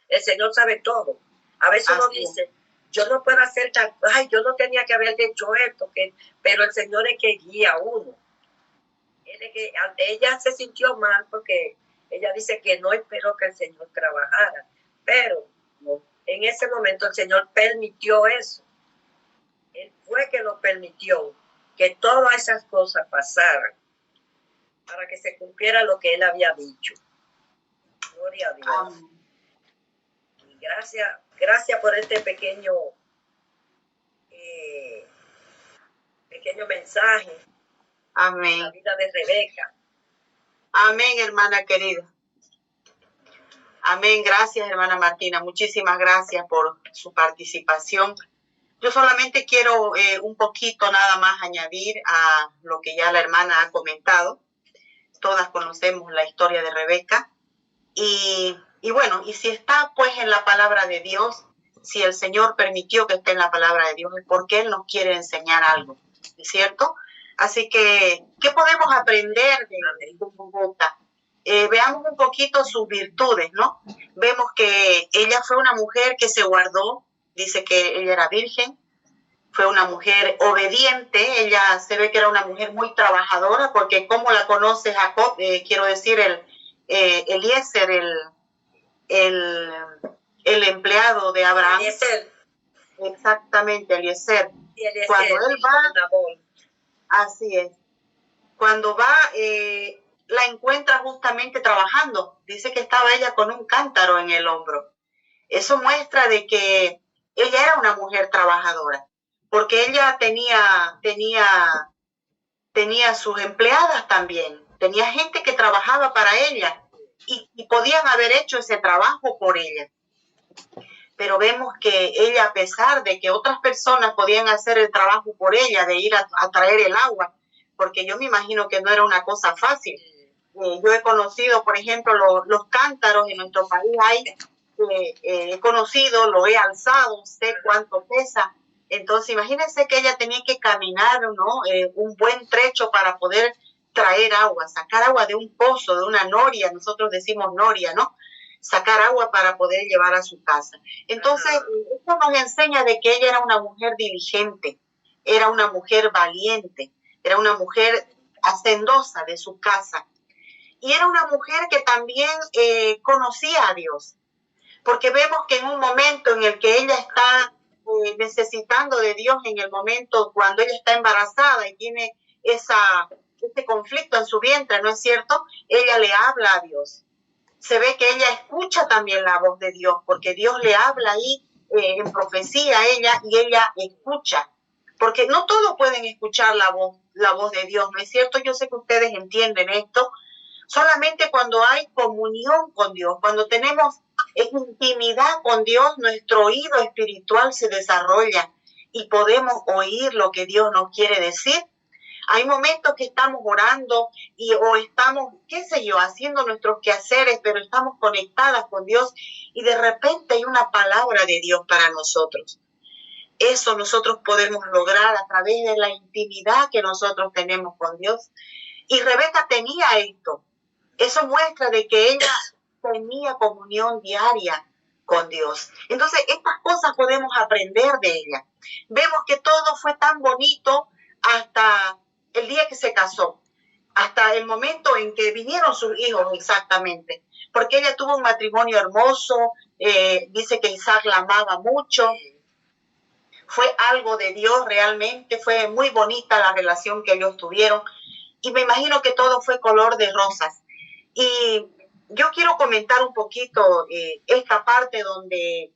el Señor sabe todo. A veces uno dice, yo no puedo hacer tal, ay, yo no tenía que haber hecho esto, pero el Señor es que guía a uno. Ella se sintió mal porque ella dice que no esperó que el Señor trabajara, pero en ese momento el Señor permitió eso. Él fue que lo permitió, que todas esas cosas pasaran para que se cumpliera lo que Él había dicho. Gloria a Dios. Y gracias por este pequeño mensaje. Amén. La vida de Rebeca. Amén, hermana querida. Amén. Gracias, hermana Martina. Muchísimas gracias por su participación. Yo solamente quiero un poquito nada más añadir a lo que ya la hermana ha comentado. Todas conocemos la historia de Rebeca. Y bueno, y si está pues en la palabra de Dios, si el Señor permitió que esté en la palabra de Dios, es porque Él nos quiere enseñar algo, ¿es cierto? Así que, ¿qué podemos aprender de Rebeca? Veamos un poquito sus virtudes, ¿no? Vemos que ella fue una mujer que se guardó, dice que ella era virgen, fue una mujer obediente, ella se ve que era una mujer muy trabajadora, porque como la conoce Jacob, quiero decir, Eliezer, el empleado de Abraham. Eliezer. Exactamente, Eliezer. Eliezer. Cuando él va, así es, cuando va, la encuentra justamente trabajando. Dice que estaba ella con un cántaro en el hombro. Eso muestra de que ella era una mujer trabajadora, porque ella tenía sus empleadas también, tenía gente que trabajaba para ella y podían haber hecho ese trabajo por ella. Pero vemos que ella, a pesar de que otras personas podían hacer el trabajo por ella, de ir a traer el agua, porque yo me imagino que no era una cosa fácil. Yo he conocido, por ejemplo, los cántaros en nuestro país hay, he conocido, lo he alzado, sé cuánto pesa. Entonces, imagínense que ella tenía que caminar, ¿no? Un buen trecho para poder traer agua, sacar agua de un pozo, de una noria, nosotros decimos noria, ¿no? Sacar agua para poder llevar a su casa. Entonces, esto nos enseña de que ella era una mujer diligente, era una mujer valiente, era una mujer hacendosa de su casa. Y era una mujer que también conocía a Dios, porque vemos que en un momento en el que ella está necesitando de Dios, en el momento cuando ella está embarazada y tiene este conflicto en su vientre, ¿no es cierto? Ella le habla a Dios. Se ve que ella escucha también la voz de Dios, porque Dios le habla ahí en profecía a ella y ella escucha. Porque no todos pueden escuchar la voz de Dios, ¿no es cierto? Yo sé que ustedes entienden esto. Solamente cuando hay comunión con Dios, cuando tenemos intimidad con Dios, nuestro oído espiritual se desarrolla y podemos oír lo que Dios nos quiere decir. Hay momentos que estamos orando o estamos, qué sé yo, haciendo nuestros quehaceres, pero estamos conectadas con Dios y de repente hay una palabra de Dios para nosotros. Eso nosotros podemos lograr a través de la intimidad que nosotros tenemos con Dios. Y Rebeca tenía esto. Eso muestra de que ella tenía comunión diaria con Dios. Entonces, estas cosas podemos aprender de ella. Vemos que todo fue tan bonito hasta el día que se casó, hasta el momento en que vinieron sus hijos exactamente, porque ella tuvo un matrimonio hermoso, dice que Isaac la amaba mucho, fue algo de Dios realmente, fue muy bonita la relación que ellos tuvieron, y me imagino que todo fue color de rosas. Y yo quiero comentar un poquito esta parte donde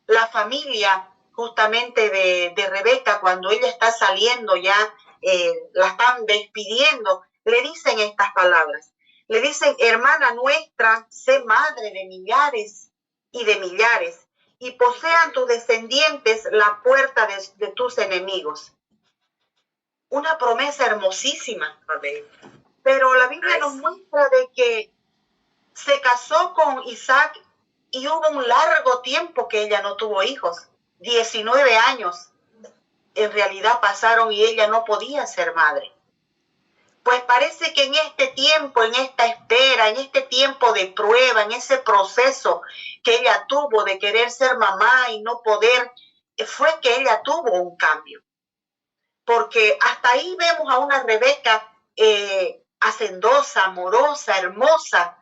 la familia justamente de Rebeca, cuando ella está saliendo ya, la están despidiendo, le dicen estas palabras. Le dicen, hermana nuestra, sé madre de millares y de millares, y posean tus descendientes la puerta de tus enemigos. Una promesa hermosísima. Amén. Pero la Biblia nos muestra de que se casó con Isaac y hubo un largo tiempo que ella no tuvo hijos. 19 años en realidad pasaron y ella no podía ser madre. Pues parece que en este tiempo, en esta espera, en este tiempo de prueba, en ese proceso que ella tuvo de querer ser mamá y no poder, fue que ella tuvo un cambio. Porque hasta ahí vemos a una Rebeca hacendosa, amorosa, hermosa,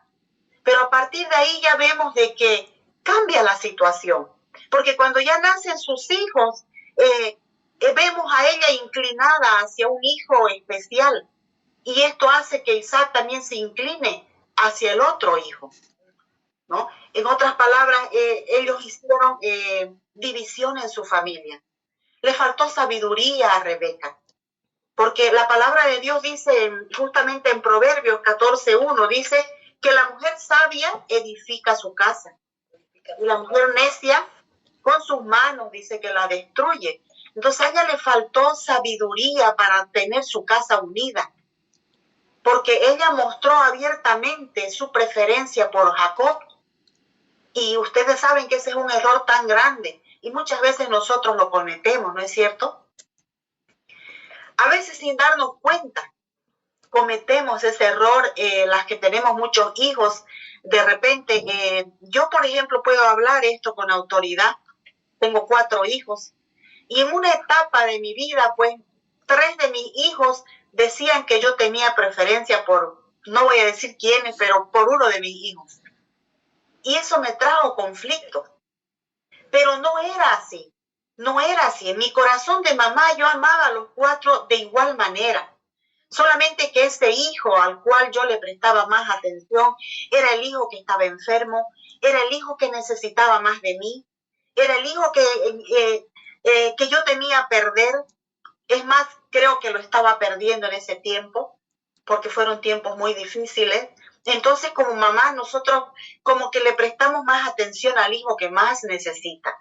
pero a partir de ahí ya vemos de que cambia la situación. Porque cuando ya nacen sus hijos, vemos a ella inclinada hacia un hijo especial. Y esto hace que Isaac también se incline hacia el otro hijo, ¿no? En otras palabras, ellos hicieron división en su familia. Le faltó sabiduría a Rebeca, porque la palabra de Dios dice justamente en Proverbios 14:1, dice que la mujer sabia edifica su casa y la mujer necia con sus manos dice que la destruye. Entonces a ella le faltó sabiduría para tener su casa unida, porque ella mostró abiertamente su preferencia por Jacob. Y ustedes saben que ese es un error tan grande y muchas veces nosotros lo cometemos, ¿no es cierto? A veces sin darnos cuenta cometemos ese error, las que tenemos muchos hijos. De repente, yo por ejemplo puedo hablar esto con autoridad, tengo 4 hijos y en una etapa de mi vida, pues 3 de mis hijos decían que yo tenía preferencia por, no voy a decir quiénes, pero por uno de mis hijos. Y eso me trajo conflicto. Pero no era así, no era así. En mi corazón de mamá yo amaba a los 4 de igual manera. Solamente que ese hijo al cual yo le prestaba más atención era el hijo que estaba enfermo, era el hijo que necesitaba más de mí, era el hijo que yo temía perder. Es más, creo que lo estaba perdiendo en ese tiempo, porque fueron tiempos muy difíciles. Entonces, como mamá, nosotros como que le prestamos más atención al hijo que más necesita.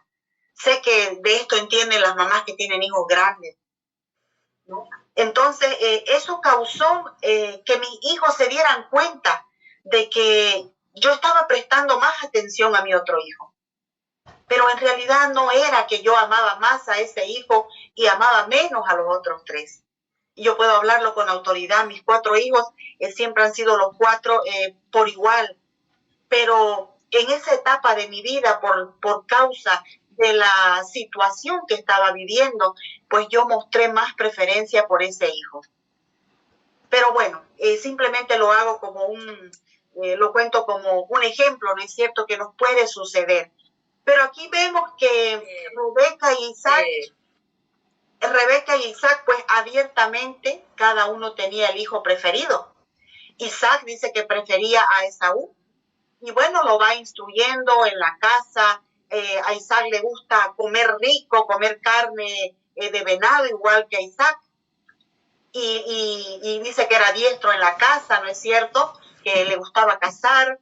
Sé que de esto entienden las mamás que tienen hijos grandes, ¿no? Entonces, eso causó que mis hijos se dieran cuenta de que yo estaba prestando más atención a mi otro hijo. Pero en realidad no era que yo amaba más a ese hijo y amaba menos a los otros 3. Y yo puedo hablarlo con autoridad. Mis 4 hijos siempre han sido los 4 por igual. Pero en esa etapa de mi vida, por causa de la situación que estaba viviendo, pues yo mostré más preferencia por ese hijo. Pero bueno, simplemente lo hago como lo cuento como un ejemplo, ¿no es cierto?, que nos puede suceder. Pero aquí vemos que Rebeca y Isaac, pues abiertamente cada uno tenía el hijo preferido. Isaac dice que prefería a Esaú. Y bueno, lo va instruyendo en la casa. A Isaac le gusta comer rico, comer carne de venado, igual que a Isaac. Y dice que era diestro en la casa, ¿no es cierto?, que le gustaba cazar.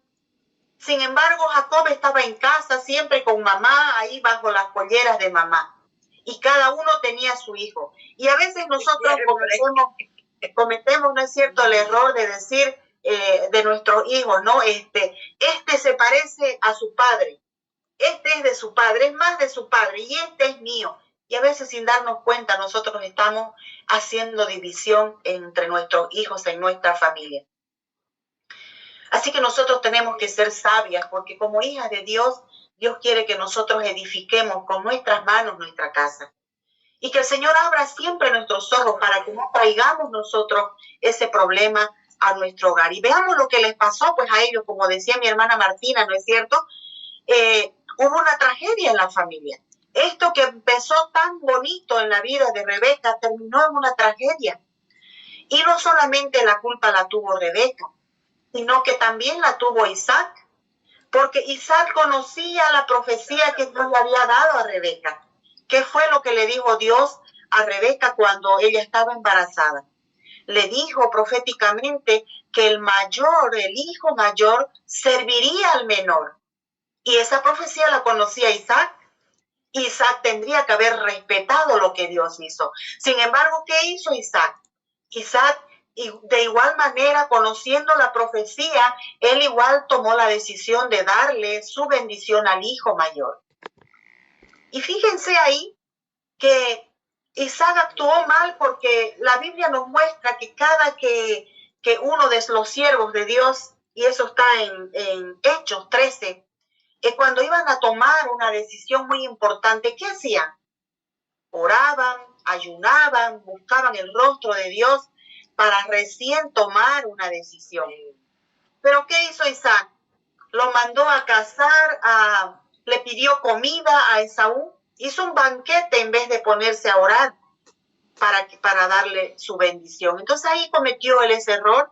Sin embargo, Jacob estaba en casa siempre con mamá, ahí bajo las polleras de mamá. Y cada uno tenía su hijo. Y a veces nosotros cometemos, ¿no es cierto?, el error de decir de nuestros hijos, ¿no? Este se parece a su padre, este es de su padre, es más de su padre, y este es mío. Y a veces sin darnos cuenta nosotros estamos haciendo división entre nuestros hijos en nuestra familia. Así que nosotros tenemos que ser sabias, porque como hijas de Dios, Dios quiere que nosotros edifiquemos con nuestras manos nuestra casa. Y que el Señor abra siempre nuestros ojos para que no traigamos nosotros ese problema a nuestro hogar. Y veamos lo que les pasó pues a ellos, como decía mi hermana Martina, ¿no es cierto? Hubo una tragedia en la familia. Esto que empezó tan bonito en la vida de Rebeca terminó en una tragedia. Y no solamente la culpa la tuvo Rebeca, sino que también la tuvo Isaac, porque Isaac conocía la profecía que Dios le había dado a Rebeca. ¿Qué fue lo que le dijo Dios a Rebeca cuando ella estaba embarazada? Le dijo proféticamente que el hijo mayor, serviría al menor. Y esa profecía la conocía Isaac. Isaac tendría que haber respetado lo que Dios hizo. Sin embargo, ¿qué hizo Isaac? Isaac, de igual manera, conociendo la profecía, él igual tomó la decisión de darle su bendición al hijo mayor. Y fíjense ahí que Isaac actuó mal porque la Biblia nos muestra que cada que uno de los siervos de Dios, y eso está en Hechos 13, cuando iban a tomar una decisión muy importante, ¿qué hacían? Oraban, ayunaban, buscaban el rostro de Dios para recién tomar una decisión. Pero ¿qué hizo Isaac? Lo mandó a cazar, le pidió comida a Esaú, hizo un banquete en vez de ponerse a orar para darle su bendición. Entonces ahí cometió él ese error.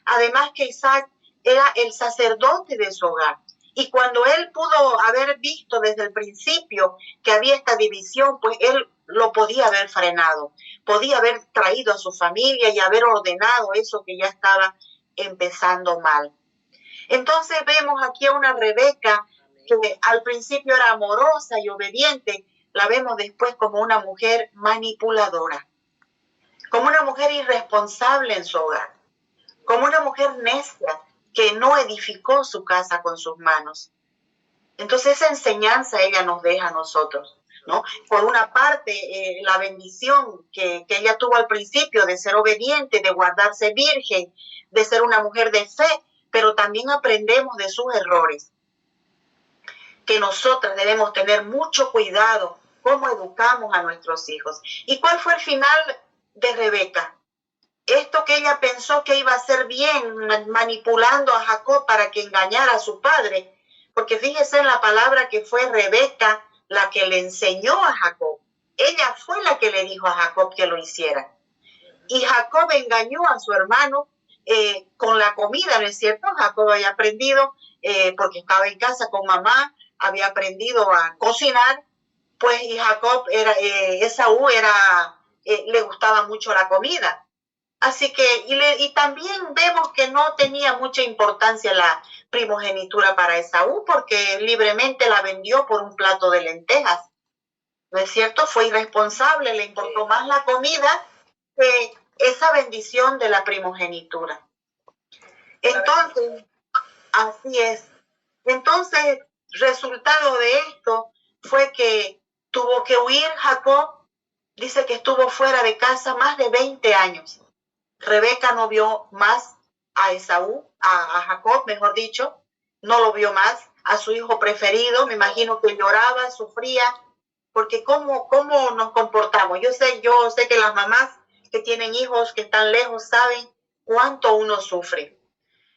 Además que Isaac era el sacerdote de su hogar. Y cuando él pudo haber visto desde el principio que había esta división, pues él lo podía haber frenado, podía haber traído a su familia y haber ordenado eso que ya estaba empezando mal. Entonces vemos aquí a una Rebeca que al principio era amorosa y obediente, la vemos después como una mujer manipuladora, como una mujer irresponsable en su hogar, como una mujer necia que no edificó su casa con sus manos. Entonces esa enseñanza ella nos deja a nosotros, ¿no? Por una parte, la bendición que ella tuvo al principio de ser obediente, de guardarse virgen, de ser una mujer de fe, pero también aprendemos de sus errores, que nosotras debemos tener mucho cuidado cómo educamos a nuestros hijos. ¿Y cuál fue el final de Rebeca? Esto que ella pensó que iba a ser bien, manipulando a Jacob para que engañara a su padre, porque fíjese en la palabra que fue Rebeca la que le enseñó a Jacob. Ella fue la que le dijo a Jacob que lo hiciera. Y Jacob engañó a su hermano con la comida, ¿no es cierto? Jacob había aprendido, porque estaba en casa con mamá, había aprendido a cocinar, pues, y Jacob Esaú le gustaba mucho la comida. Así que, y también vemos que no tenía mucha importancia la primogenitura para Esaú, porque libremente la vendió por un plato de lentejas. ¿No es cierto? Fue irresponsable, le importó más la comida que esa bendición de la primogenitura. Entonces, así es. Entonces, resultado de esto fue que tuvo que huir Jacob. Dice que estuvo fuera de casa más de 20 años. Rebeca no vio más a Esaú, a Jacob, mejor dicho, no lo vio más, a su hijo preferido. Me imagino que lloraba, sufría, porque ¿cómo nos comportamos? Yo sé que las mamás que tienen hijos que están lejos saben cuánto uno sufre.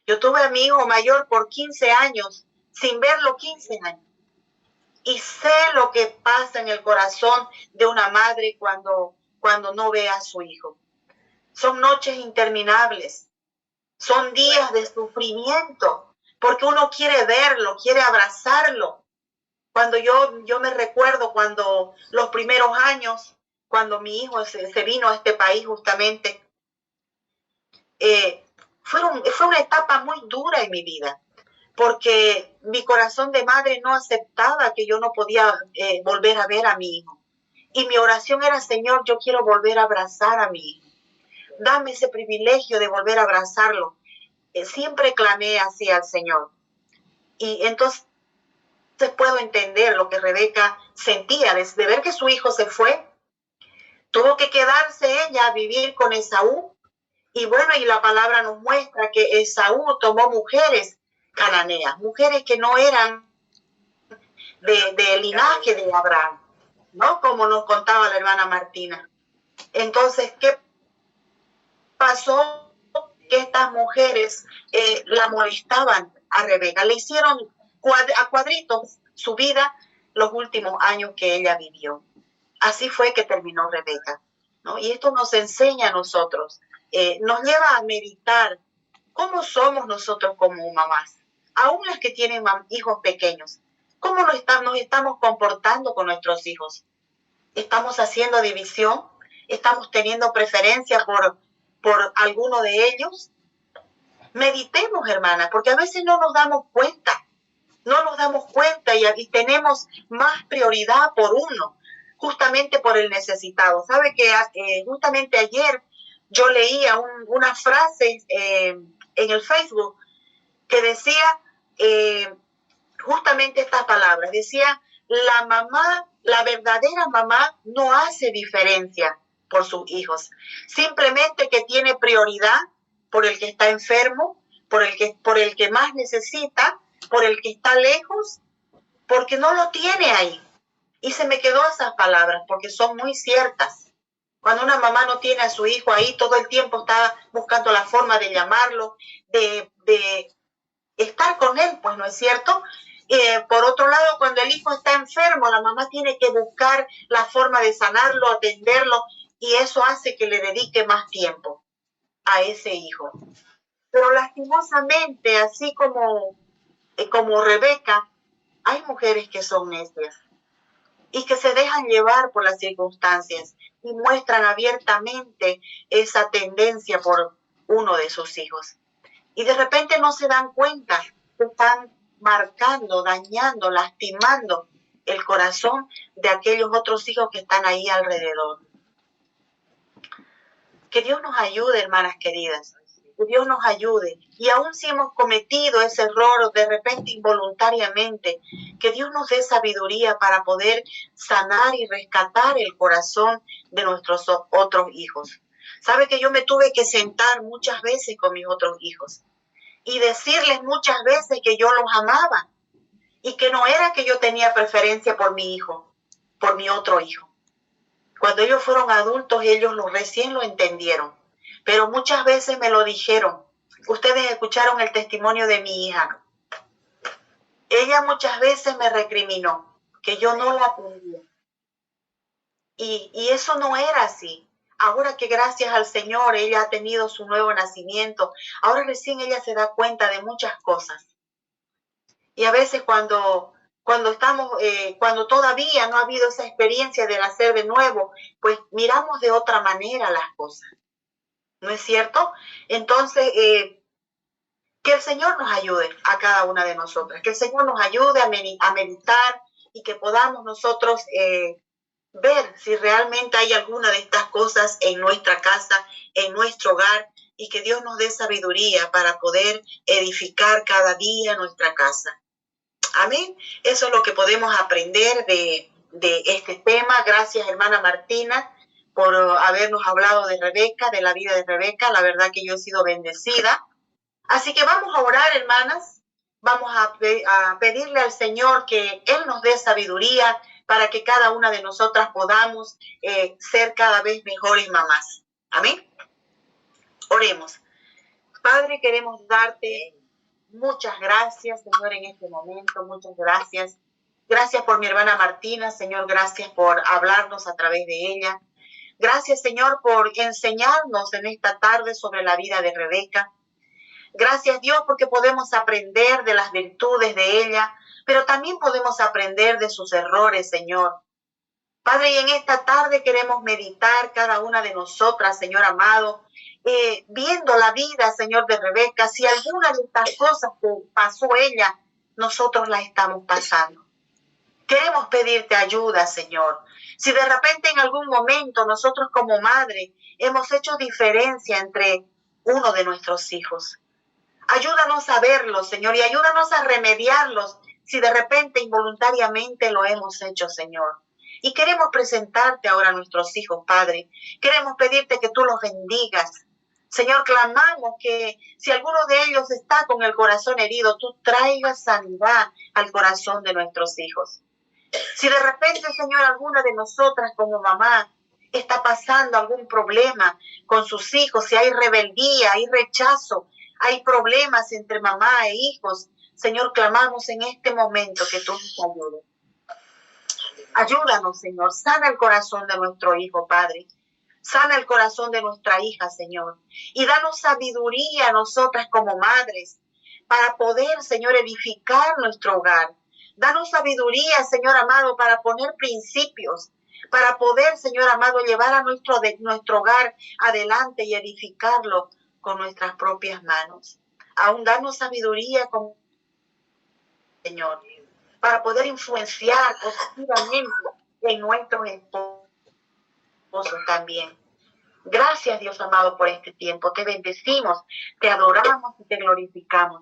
Yo tuve a mi hijo mayor por 15 años, sin verlo 15 años. Y sé lo que pasa en el corazón de una madre cuando no ve a su hijo. Son noches interminables, son días de sufrimiento, porque uno quiere verlo, quiere abrazarlo. Cuando yo me recuerdo cuando los primeros años, cuando mi hijo se vino a este país justamente, fue una etapa muy dura en mi vida, porque mi corazón de madre no aceptaba que yo no podía volver a ver a mi hijo. Y mi oración era: Señor, yo quiero volver a abrazar a mi hijo. Dame ese privilegio de volver a abrazarlo. Siempre clamé así al Señor. Y entonces puedo entender lo que Rebeca sentía de ver que su hijo se fue. Tuvo que quedarse ella a vivir con Esaú. Y bueno, y la palabra nos muestra que Esaú tomó mujeres cananeas, mujeres que no eran de linaje de Abraham, ¿no? Como nos contaba la hermana Martina. Entonces, ¿qué pasó? Que estas mujeres la molestaban a Rebeca, le hicieron a cuadritos su vida los últimos años que ella vivió. Así fue que terminó Rebeca, ¿no? Y esto nos enseña a nosotros, nos lleva a meditar cómo somos nosotros como mamás, aún las que tienen hijos pequeños. ¿Cómo nos estamos comportando con nuestros hijos? ¿Estamos haciendo división? ¿Estamos teniendo preferencia por alguno de ellos? Meditemos, hermana, porque a veces no nos damos cuenta y tenemos más prioridad por uno, justamente por el necesitado. ¿Sabe que justamente ayer yo leía una frase en el Facebook que decía justamente estas palabras? Decía, La verdadera mamá no hace diferencia por sus hijos, simplemente que tiene prioridad por el que está enfermo, por el que más necesita, por el que está lejos, porque no lo tiene ahí. Y se me quedó esas palabras porque son muy ciertas. Cuando una mamá no tiene a su hijo ahí, todo el tiempo está buscando la forma de llamarlo, de estar con él, pues, ¿no es cierto? Por otro lado, cuando el hijo está enfermo, la mamá tiene que buscar la forma de sanarlo, atenderlo, y eso hace que le dedique más tiempo a ese hijo. Pero lastimosamente, así como Rebeca, hay mujeres que son necias y que se dejan llevar por las circunstancias y muestran abiertamente esa tendencia por uno de sus hijos. Y de repente no se dan cuenta que están marcando, dañando, lastimando el corazón de aquellos otros hijos que están ahí alrededor. Que Dios nos ayude, hermanas queridas, que Dios nos ayude. Y aun si hemos cometido ese error de repente involuntariamente, que Dios nos dé sabiduría para poder sanar y rescatar el corazón de nuestros otros hijos. Sabe que yo me tuve que sentar muchas veces con mis otros hijos y decirles muchas veces que yo los amaba y que no era que yo tenía preferencia por mi hijo, por mi otro hijo. Cuando ellos fueron adultos, ellos recién lo entendieron, pero muchas veces me lo dijeron. Ustedes escucharon el testimonio de mi hija. Ella muchas veces me recriminó que yo no la atendía. Y eso no era así. Ahora que gracias al Señor ella ha tenido su nuevo nacimiento, ahora recién ella se da cuenta de muchas cosas. Y a veces cuando todavía no ha habido esa experiencia de nacer de nuevo, pues miramos de otra manera las cosas. ¿No es cierto? Entonces, que el Señor nos ayude a cada una de nosotras, que el Señor nos ayude a meditar y que podamos nosotros ver si realmente hay alguna de estas cosas en nuestra casa, en nuestro hogar, y que Dios nos dé sabiduría para poder edificar cada día nuestra casa. Amén. Eso es lo que podemos aprender de este tema. Gracias, hermana Martina, por habernos hablado de Rebeca, de la vida de Rebeca. La verdad que yo he sido bendecida. Así que vamos a orar, hermanas. Vamos a pedirle al Señor que Él nos dé sabiduría para que cada una de nosotras podamos ser cada vez mejores mamás. Amén. Oremos. Padre, queremos darte muchas gracias, Señor, en este momento. Muchas gracias. Gracias por mi hermana Martina, Señor. Gracias por hablarnos a través de ella. Gracias, Señor, por enseñarnos en esta tarde sobre la vida de Rebeca. Gracias, Dios, porque podemos aprender de las virtudes de ella, pero también podemos aprender de sus errores, Señor. Padre, y en esta tarde queremos meditar cada una de nosotras, Señor amado, viendo la vida, Señor, de Rebeca. Si alguna de estas cosas que pasó ella, nosotros la estamos pasando. Queremos pedirte ayuda, Señor. Si de repente en algún momento nosotros como madre hemos hecho diferencia entre uno de nuestros hijos, ayúdanos a verlos, Señor, y ayúdanos a remediarlos si de repente involuntariamente lo hemos hecho, Señor. Y queremos presentarte ahora a nuestros hijos, Padre. Queremos pedirte que tú los bendigas. Señor, clamamos que si alguno de ellos está con el corazón herido, tú traigas sanidad al corazón de nuestros hijos. Si de repente, Señor, alguna de nosotras como mamá está pasando algún problema con sus hijos, si hay rebeldía, hay rechazo, hay problemas entre mamá e hijos, Señor, clamamos en este momento que tú nos ayudes. Ayúdanos, Señor, sana el corazón de nuestro hijo, Padre. Sana el corazón de nuestra hija, Señor. Y danos sabiduría a nosotras como madres para poder, Señor, edificar nuestro hogar. Danos sabiduría, Señor amado, para poner principios, para poder, Señor amado, llevar a nuestro hogar adelante y edificarlo con nuestras propias manos. Aún danos sabiduría, Señor, para poder influenciar positivamente en nuestros esposos también. Gracias, Dios amado, por este tiempo. Te bendecimos, te adoramos y te glorificamos.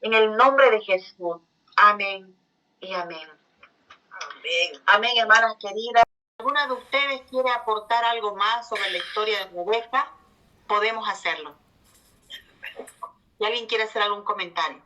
En el nombre de Jesús. Amén y amén. Amén. Amén, hermanas queridas. ¿Alguna de ustedes quiere aportar algo más sobre la historia de Rebeca? Podemos hacerlo. Si alguien quiere hacer algún comentario.